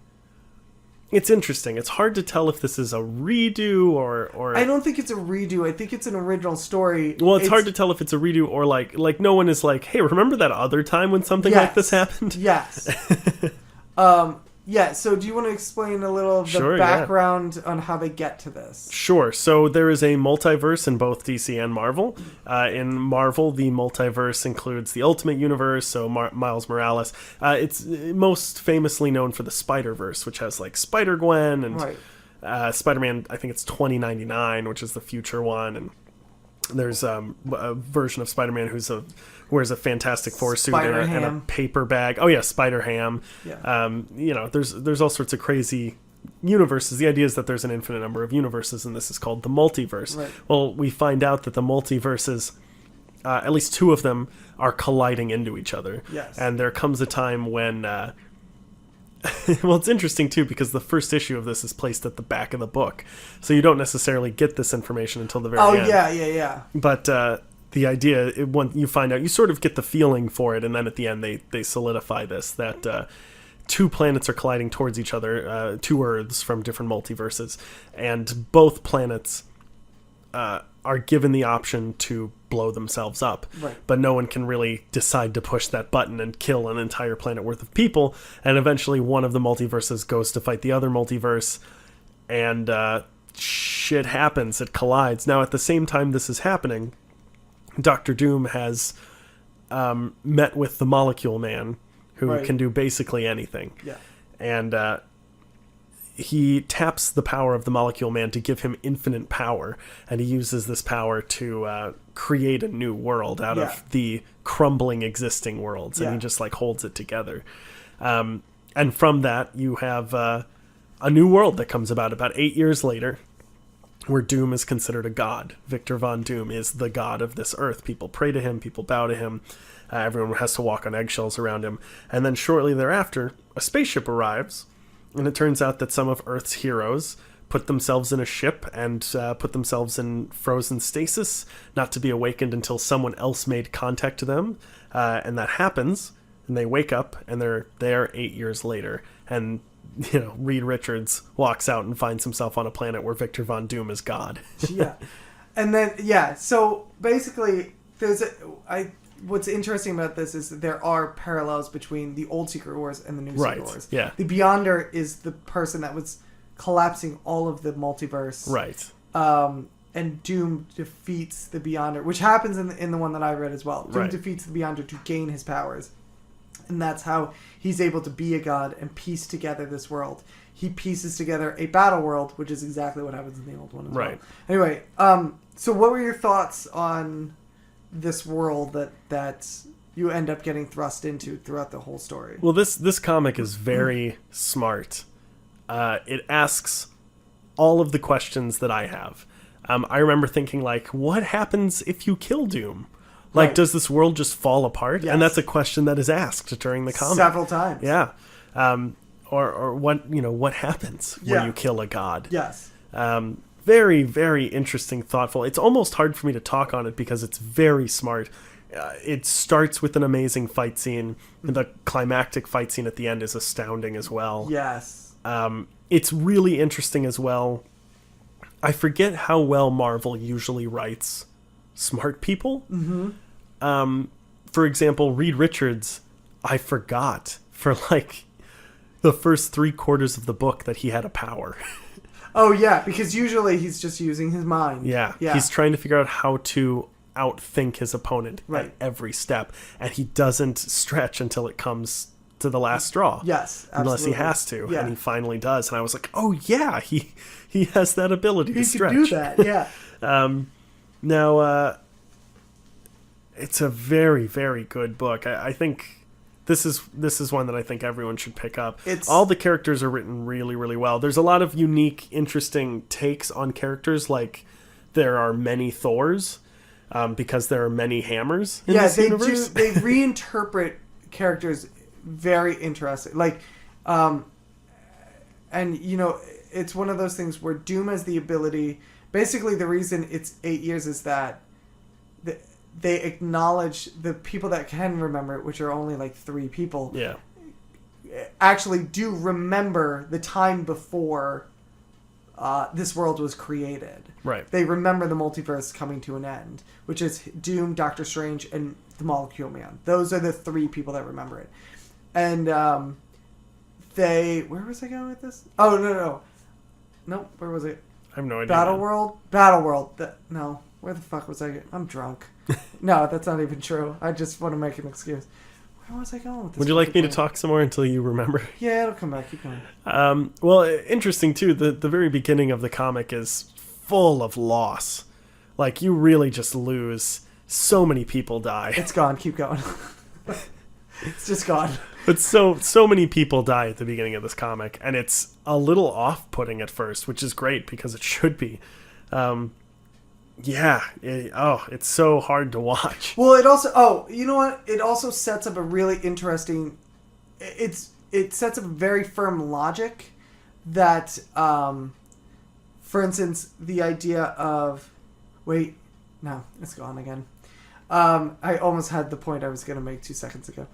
it's interesting. It's hard to tell if this is a redo or I don't think it's a redo. I think it's an original story. Well, it's hard to tell if it's a redo or like no one is like, hey, remember that other time when something like this happened? Yes. Yeah, so do you want to explain a little of the background on how they get to this? Sure. So there is a multiverse in both DC and Marvel. In Marvel, the multiverse includes the Ultimate Universe, so Miles Morales. It's most famously known for the Spider-Verse, which has like Spider-Gwen and Spider-Man, I think it's 2099, which is the future one, and there's a version of Spider-Man who wears a Fantastic Four suit and a paper bag. Oh yeah, Spider-Ham. Yeah. There's all sorts of crazy universes. The idea is that there's an infinite number of universes, and this is called the multiverse. Right. Well, we find out that the multiverses, at least two of them, are colliding into each other. Yes. And there comes a time when... well, it's interesting, too, because the first issue of this is placed at the back of the book. So you don't necessarily get this information until the very end. Oh, yeah. But the idea, when you find out, you sort of get the feeling for it, and then at the end they solidify this, that two planets are colliding towards each other, two Earths from different multiverses, and both planets are given the option to blow themselves up. Right. But no one can really decide to push that button and kill an entire planet worth of people, and eventually one of the multiverses goes to fight the other multiverse, and shit happens. It collides. Now, at the same time this is happening, Dr. Doom has met with the Molecule Man, who can do basically anything. Yeah. And he taps the power of the Molecule Man to give him infinite power, and he uses this power to create a new world out of the crumbling existing worlds, and he just like holds it together. And from that, you have a new world that comes about 8 years later, where Doom is considered a god. Victor Von Doom is the god of this earth. People pray to him, people bow to him, everyone has to walk on eggshells around him. And then shortly thereafter, a spaceship arrives, and it turns out that some of Earth's heroes put themselves in a ship and put themselves in frozen stasis, not to be awakened until someone else made contact to them. And that happens, and they wake up, and they're there 8 years later. And, Reed Richards walks out and finds himself on a planet where Victor Von Doom is God. Yeah. And then, so basically, what's interesting about this is that there are parallels between the old Secret Wars and the new Secret Wars. Yeah. The Beyonder is the person that was collapsing all of the multiverse. Right. And Doom defeats the Beyonder, which happens in the one that I read as well. Doom defeats the Beyonder to gain his powers. And that's how he's able to be a god and piece together this world. He pieces together a battle world, which is exactly what happens in the old one as well. Anyway, so what were your thoughts on this world that you end up getting thrust into throughout the whole story? Well, this comic is very smart. It asks all of the questions that I have. I remember thinking, like, what happens if you kill Doom? Like, does this world just fall apart? Yes. And that's a question that is asked during the comic. Several times. Yeah. Or what happens when you kill a god? Yes. Very, very interesting, thoughtful. It's almost hard for me to talk on it because it's very smart. It starts with an amazing fight scene. The climactic fight scene at the end is astounding as well. Yes. It's really interesting as well. I forget how well Marvel usually writes smart people. Mm-hmm. For example, Reed Richards, I forgot for like the first 3/4 of the book that he had a power. Oh, yeah, because usually he's just using his mind. Yeah. He's trying to figure out how to outthink his opponent at every step, and he doesn't stretch until it comes to the last straw. Yes, absolutely. Unless he has to, and he finally does. And I was like, oh, yeah, he has that ability to stretch. He can do that, yeah. Now, it's a very, very good book. I think... This is one that I think everyone should pick up. All the characters are written really, really well. There's a lot of unique, interesting takes on characters, like there are many Thors, because there are many hammers in this universe. They reinterpret characters very interesting. Like, and it's one of those things where Doom has the ability. Basically, the reason it's 8 years is that they acknowledge the people that can remember it, which are only like 3 people. Yeah. actually do remember the time before this world was created. Right. They remember the multiverse coming to an end, which is Doom, Doctor Strange, and the Molecule Man. Those are the 3 people that remember it. And where was I going with this? Oh, no. Nope, where was it? I have no idea. Battleworld. No, where the fuck was I? I'm drunk. No, that's not even true. I just want to make an excuse. Where was I going with this? Would you like me to talk some more until you remember? Yeah, it'll come back. Keep going. Well, interesting too. The very beginning of the comic is full of loss. Like, you really just lose. So many people die. It's gone. Keep going. It's just gone. But so many people die at the beginning of this comic, and it's a little off-putting at first, which is great because it should be. It's so hard to watch. Well, it also, you know what? It also sets up a really interesting, it sets up a very firm logic that, for instance, the idea of, wait, no, it's gone again. I almost had the point I was going to make 2 seconds ago.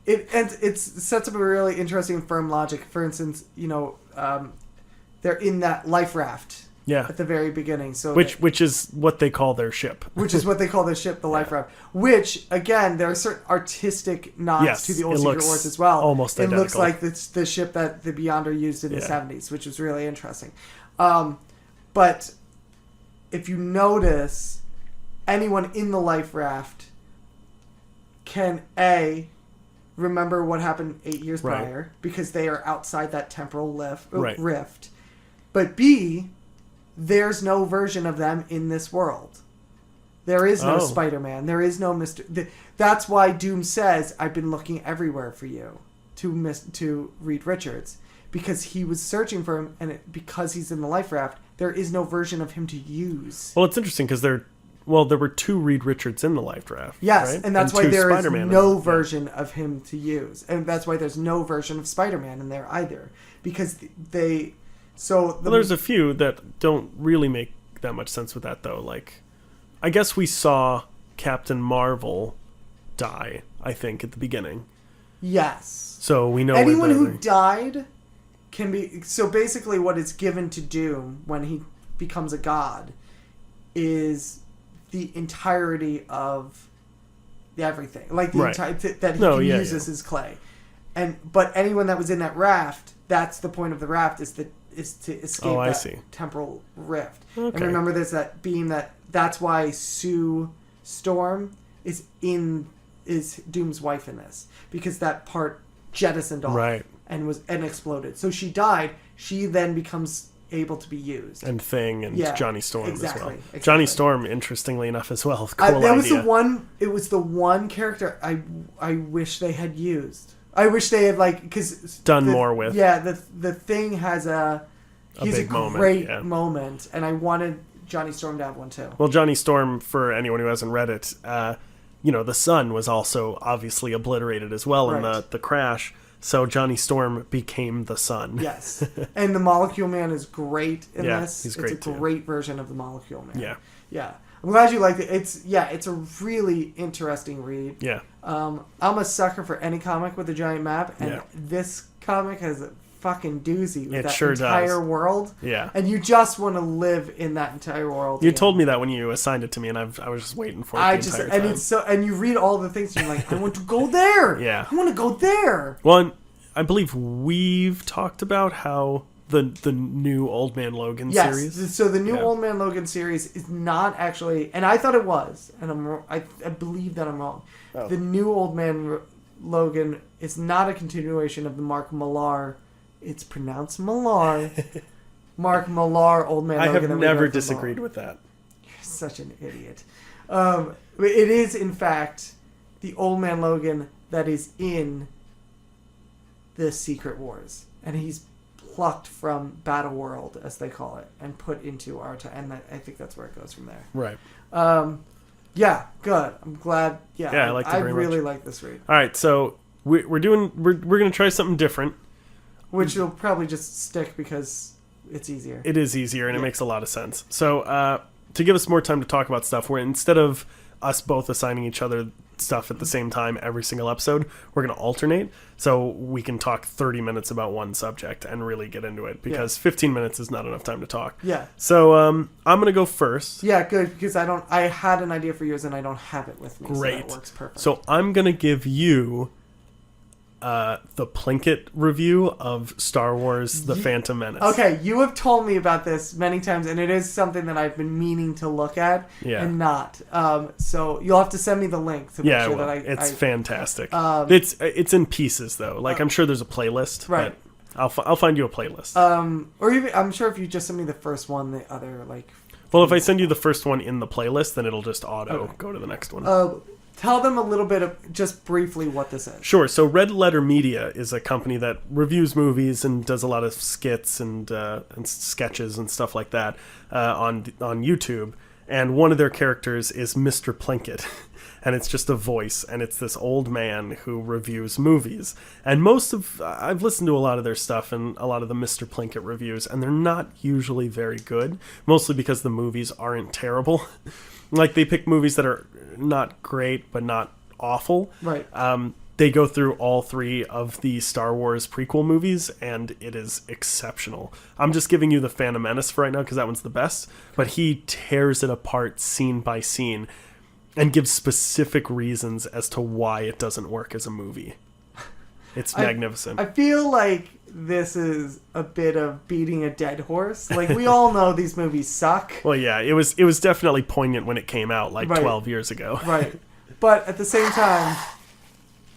It sets up a really interesting firm logic. For instance, they're in that life raft. Yeah. At the very beginning. So which is what they call their ship. Which is what they call their ship, the life raft. Which, again, there are certain artistic nods to the old Secret Wars as well. Almost identical. It looks like it's the ship that the Beyonder used in the 70s, which was really interesting. But if you notice, anyone in the life raft can, A, remember what happened 8 years prior, because they are outside that temporal rift. But B, there's no version of them in this world. There is no Spider-Man. There is no Mr. That's why Doom says, I've been looking everywhere for you, to Reed Richards. Because he was searching for him, and because he's in the life raft, there is no version of him to use. Well, it's interesting because there were 2 Reed Richards in the life raft. Yes, right? and that's why there is no version of him to use. And that's why there's no version of Spider-Man in there either. Because they... there's a few that don't really make that much sense with that, though. Like, I guess we saw Captain Marvel die, I think, at the beginning. Yes. So we know anyone who died can be... So basically what is given to Doom when he becomes a god is the entirety of everything. Like, the entire... that he can use as his clay. But anyone that was in that raft, that's the point of the raft, is to escape that temporal rift. Okay. And remember, there's that beam that's why Sue Storm is Doom's wife in this, because that part jettisoned off and exploded. So she died. She then becomes able to be used. And Thing and Johnny Storm as well. Exactly. Johnny Storm, interestingly enough, as well. Cool that idea. It was the one character I wish they had used. I wish they had done more with. Yeah, the Thing has a great moment, and I wanted Johnny Storm to have one too. Well, Johnny Storm, for anyone who hasn't read it, the sun was also obviously obliterated as well in the crash. So Johnny Storm became the sun. Yes, and the Molecule Man is great in this. He's great. It's a great version of the Molecule Man. Yeah. I'm glad you liked it. It's a really interesting read. Yeah. I'm a sucker for any comic with a giant map, and this comic has a fucking doozy with that entire world. Yeah. And you just want to live in that entire world. You told me that when you assigned it to me, and I was just waiting for it the entire time. And you read all the things, and you're like, I want to go there. Yeah. I want to go there. Well, I believe we've talked about how the new Old Man Logan series. Yes, so the new Old Man Logan series is not actually, and I thought it was, and I believe that I'm wrong. Oh. The new Old Man Logan is not a continuation of the Mark Millar. It's pronounced Millar. Mark Millar Old Man Logan. I have never disagreed with that. You're such an idiot. It is, in fact, the Old Man Logan that is in the Secret Wars, and he's plucked from Battle World, as they call it, and put into our time. And I think that's where it goes from there. Right. Yeah, good. I'm glad. Yeah, I liked it very really much. like this read. All right, so we're going to try something different, which will probably just stick because it's easier. It is easier, and it makes a lot of sense. So to give us more time to talk about stuff, where instead of us both assigning each other stuff at the same time every single episode. We're going to alternate so we can talk 30 minutes about one subject and really get into it, because 15 minutes is not enough time to talk. Yeah. So I'm going to go first. Yeah, good, because I had an idea for yours and I don't have it with me. Great. So that works perfect. So I'm going to give you the Plinkett review of Star Wars The Phantom Menace. Okay, you have told me about this many times, and it is something that I've been meaning to look at and not. So you'll have to send me the link to make sure that it's fantastic. It's in pieces, though. Like, I'm sure there's a playlist. Right. But I'll find you a playlist. Or even, I'm sure if you just send me the first one, the other, like... Well, if I send you the first one in the playlist, then it'll just auto go to the next one. Tell them a little bit of, just briefly, what this is. Sure. So Red Letter Media is a company that reviews movies and does a lot of skits and sketches and stuff like that on YouTube. And one of their characters is Mr. Plinkett. And it's just a voice, and it's this old man who reviews movies. And I've listened to a lot of their stuff and a lot of the Mr. Plinkett reviews, and they're not usually very good, mostly because the movies aren't terrible. Like, they pick movies that are not great, but not awful. Right. They go through all 3 of the Star Wars prequel movies, and it is exceptional. I'm just giving you the Phantom Menace for right now, because that one's the best. But he tears it apart scene by scene and gives specific reasons as to why it doesn't work as a movie. It's magnificent. I feel like this is a bit of beating a dead horse. Like, we all know these movies suck. Well, yeah, it was definitely poignant when it came out, like 12 years ago. Right. But at the same time,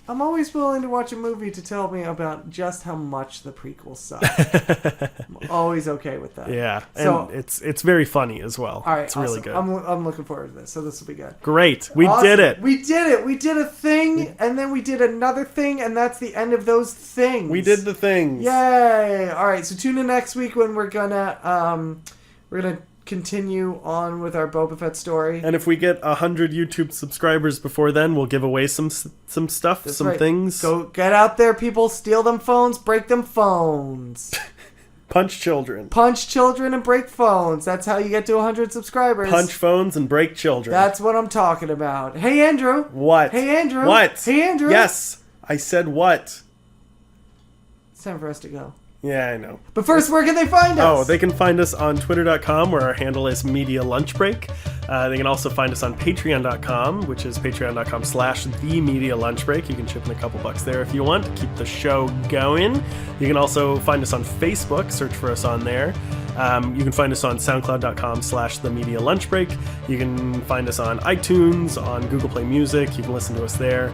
I'm always willing to watch a movie to tell me about just how much the prequels suck. I'm always okay with that. Yeah, so, and it's very funny as well. All right, it's really good. I'm looking forward to this, so this will be good. Great, we did it. We did it. We did a thing, and then we did another thing, and that's the end of those things. We did the things. Yay! All right, so tune in next week when we're gonna continue on with our Boba Fett story. And if we get 100 YouTube subscribers before then, we'll give away some stuff, That's some right. things. Go get out there, people. Steal them phones, break them phones. Punch children. Punch children and break phones. That's how you get to 100 subscribers. Punch phones and break children. That's what I'm talking about. Hey, Andrew. What? Hey, Andrew. What? Hey, Andrew. Yes, I said what? It's time for us to go. Yeah, I know. But first, where can they find us? Oh, they can find us on twitter.com, where our handle is Media Lunch Break. They can also find us on patreon.com, which is patreon.com/The Media Lunch Break. You can chip in a couple bucks there if you want to keep the show going. You can also find us on Facebook. Search for us on there. You can find us on soundcloud.com/The Media Lunch Break. You can find us on iTunes, on Google Play Music. You can listen to us there.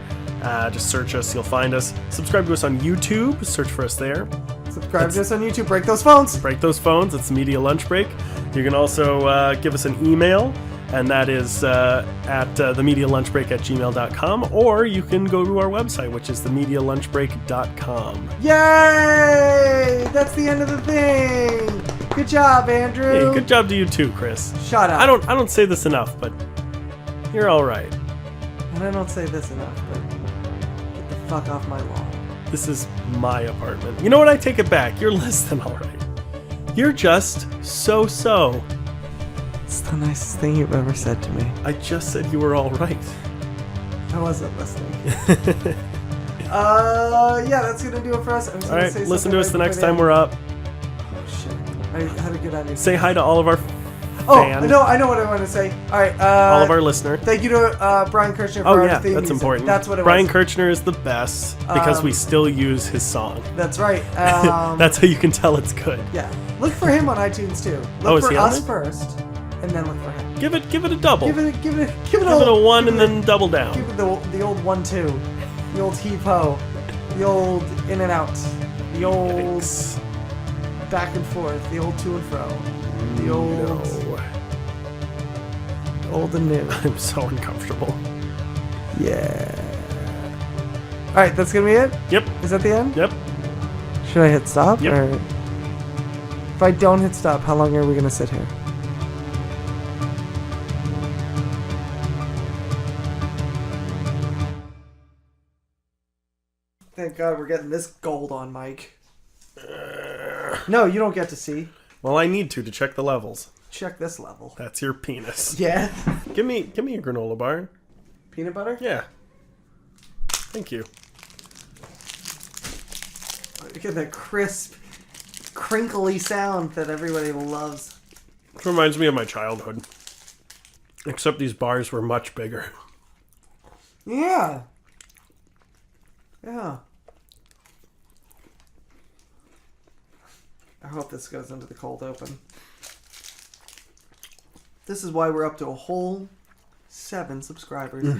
Just search us, you'll find us. Subscribe to us on YouTube. Search for us there. Subscribe to us on YouTube. Break those phones. Break those phones. It's Media Lunch Break. You can also give us an email, and that is at themedialunchbreak@gmail.com, or you can go to our website, which is themedialunchbreak.com. Yay! That's the end of the thing. Good job, Andrew. Hey, good job to you too, Chris. Shut up. I don't say this enough, but you're all right. And I don't say this enough, but get the fuck off my lawn. This is my apartment. You know what? I take it back. You're less than all right. You're just so-so. It's the nicest thing you've ever said to me. I just said you were all right. I wasn't listening. Yeah, that's gonna do it for us. All right, listen to us the next time we're up. Oh shit! I had a good idea. Say hi to all of our fans. I know what I want to say. All right, all of our listeners. Thank you to Brian Kirchner for our theme that's music. important. That's what it Brian was. Kirchner is the best because we still use his song. That's right. That's how you can tell it's good. Yeah, look for him on iTunes too. Look for us first, and then look for him. Give it a double. Give it a one and then double down. Give it the old 1-2, the old heave ho, the old in and out, the old Yikes. back and forth, the old to and fro, the old old and new. I'm so uncomfortable. Yeah. All right, that's gonna be it. Yep. Is that the end? Yep. Should I hit stop? Yep. Or if I don't hit stop, how long are we gonna sit here? Thank God we're getting this gold on Mike. No, you don't get to see. Well, I need to check the levels. Check this level. That's your penis. Yeah. Give me a granola bar. Peanut butter? Yeah. Thank you. Look at that crisp, crinkly sound that everybody loves. It reminds me of my childhood. Except these bars were much bigger. Yeah. Yeah. I hope this goes into the cold open. This is why we're up to a whole 7 subscribers.